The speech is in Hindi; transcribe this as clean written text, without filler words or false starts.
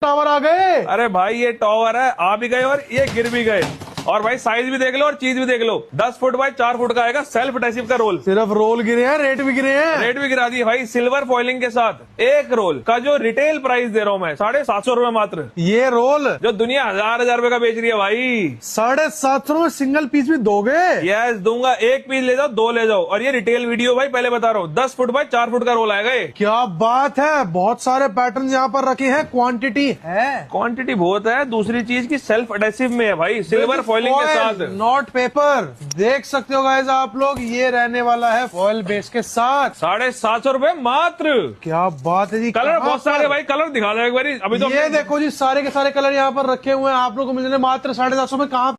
टावर आ गए। अरे भाई ये टॉवर है, आ भी गए और ये गिर भी गए। और भाई साइज भी देख लो और चीज भी देख लो। 10 फुट बाय 4 फुट का आएगा सेल्फ एडहेसिव का रोल। सिर्फ रोल गिरे हैं, रेट भी गिरे हैं। रेट भी गिरा दिए भाई सिल्वर फॉइलिंग के साथ। एक रोल का जो रिटेल प्राइस दे रहा हूँ मैं 750 रुपए मात्र। ये रोल जो दुनिया हजार रुपए का बेच रही है भाई। 750 में सिंगल पीस भी दोगे? यस दूंगा। एक पीस ले जाओ, 2 ले जाओ। और ये रिटेल वीडियो भाई पहले बता रहा हूँ, 10 फुट बाय 4 फुट का रोल आएगा ये। क्या बात है, बहुत सारे पैटर्न यहाँ पर रखे हैं, क्वांटिटी है। क्वांटिटी बहुत है। दूसरी चीज की सेल्फ एडहेसिव में है भाई, सिल्वर फॉइलिंग के साथ। Not paper. देख सकते हो गाइस आप लोग, ये रहने वाला है फॉइल बेस के साथ। 750 रुपए मात्र। क्या बात है जी। कलर बहुत सारे भाई, कलर दिखा दो एक बार अभी तो। ये देखो जी, सारे के सारे कलर यहाँ पर रखे हुए हैं, आप लोग को मिलने मात्र 750 में। कहाँ